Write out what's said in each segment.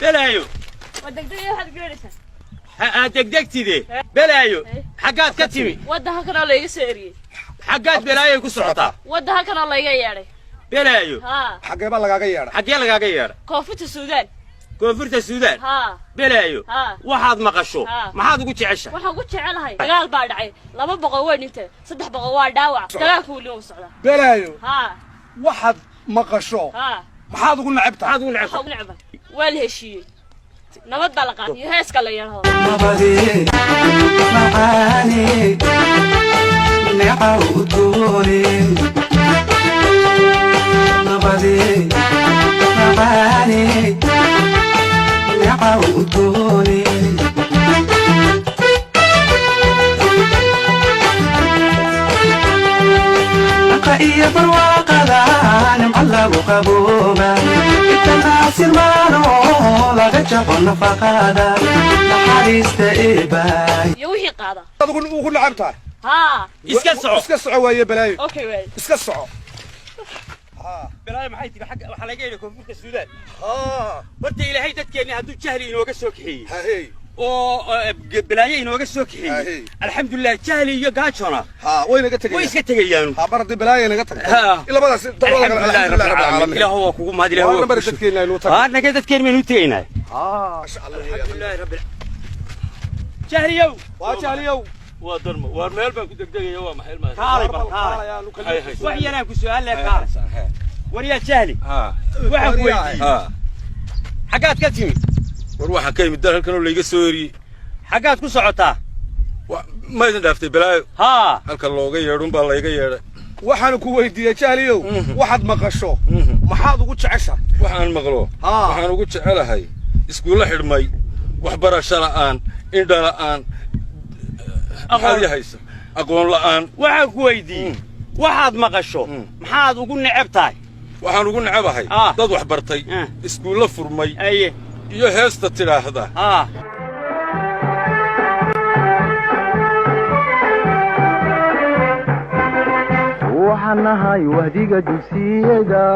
بلايو ودقدقي واحد قريسة دقدقتي دي بلايو حقات كتمي ودها كان الله يسيري حقات بلايو كسرطة ودها كان الله يجيري بلايو ها حقي بقى لقاقا يارا حقي لقاقا يارا كوفة السودان كونفورت السودان ها بلايو ها waxaad maqasho maxaad ugu jecesha waxaan ku jecelahay dagaal baa dhacay 2 boqol weyn inta 3 boqol waa dhaawac dagaalku wuu loo socdaa بلايو ها waxaad maqasho ها maxaad ugu nacabtaa maxaad ugu nacabtaa waxaan nacba waa la heshiiyey nabad baa la qaatay heeska la yiraahdo nabadii macaani nacawduni nabadii macaani nacawduni iyo barwaaqada nimca lagu qabooba itanaasir maano laga jabo nafaqada naxariista eebay iyo wixii qaada ugu nacabtaa ها iska soco waaye balaayo اوكي واي iska soco بلايو maxay tiri xaq waxa laga yeelay koonfurta Suudaan horta ilaahay dadkeena haduu jahli inooga soo kixiyay hey oo بلايو inooga soo kixiyay alxamdulillah jahli iyo gaajona wayna ka tagayaan way iska tagayaan bardi balaayo naga tagtay labadaas alxamdulillah rabbil alamin ilaahu waa kugu mahad ilaahu waa dadkeena inuu tago naga dadkeena inuu tagaynaa ma sha Allah alxamdulillah rabbil jahliyow waa jahliyow ودرم ورميل بان كدغدغيا وا محيل ما كالي بالكالي وحيانا كسؤال لك قال وريا جهلي waxa ku weydiiyay xagaad ka timi war waxa ka yimid dalkan oo la iga soo yiri xagaad ku socotaa ma idin dhaaftay balaayo ha halka looga yeedhun baa la iga yeedhay waxaan ku weydiiyay jahliyow waxaad maqasho maxaad ugu jeceshaa waxaan maqlo waxaan ugu jecelahay iskuulla xidhmay waxbarasho la'aan indha la'aan aqoon la'aan waxa ku weydiiyay waxaad maqasho maxaad ugu neceb tahay waxaan ugu necabahay dad wax bartay iskuulla furmay iyo heesta tiraahda waxaan nahay wahdiga dugsiyada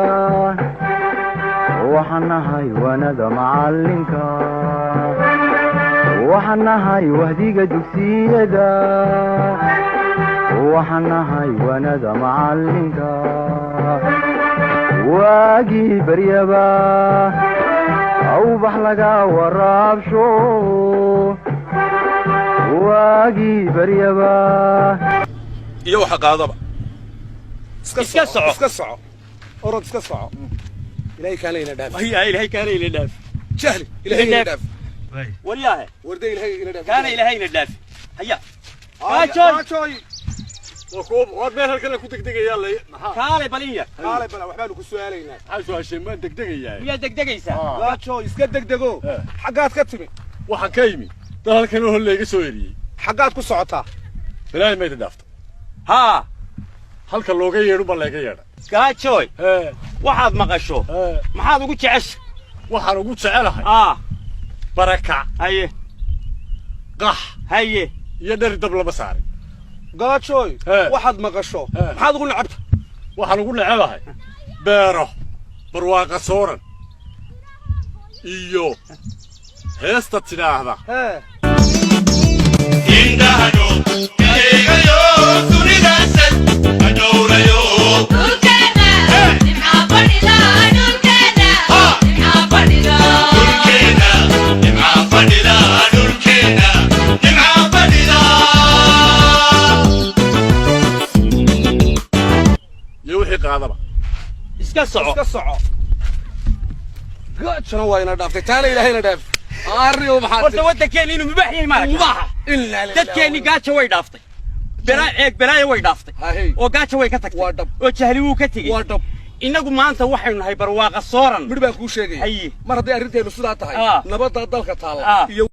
waxaan nahay wanada macalinka waxaan nahay wahdiga dugsiyada waxaan nahay wanada macalinka waagii baryaba awbax laga waraabsho waagii baryaba iyo waxa qaadaba iska soco orod iska soco ilaahay kaaleyna dhaaf ilaahay kaaleyna dhaaf jahli ilaahay dhaaf والله ورده إلهي إلى دافع كان إلهي ندافع هيا كاچوي وكوب وادمين halkan ku degdegaya yaalay kaale baliya kaale bala waxbaan ku su'aalaynaa xaasho hashima degdegaya miya degdegaysa kaachoy iska degdego xagaad ka timi waxa ka yimi dalkan oo la iga soo yeeriyay xagaad ku socotaa balaayo ma idin dhaafto ha halka looga yeedho baa la iga yeedhay kaachoy waxaad maqasho maxaad ugu jeceshay waxaan ugu jecelahay بركة هيه قح هيه يدري دبل بصاري قاتشوي واحد مقشو maxaad ugu nacabta waxaan ugu nacabahay beero barwaaqa sooran iyo heesta tiraahda indahano kaegayo dunidaasan adowrayo dulkeena nimca fadhida dulkeena nimca fadhida qaadaba iska soco gaajana waa ina dhaaftay taana ilaahayna dhaaf aariyo maxaa horta wadankeena inuu mubaax yahay maarag mubaax dadkeeni gaajo way dhaaftay balaayo way dhaaftay oo gaajo way ka tagtay oo jahli wuu ka tagay inagu maanta waxaynu nahay barwaaqa sooran mid baan kuu sheegay mar haddii arrinteenu sidaa tahay nabadda dalka taala iyo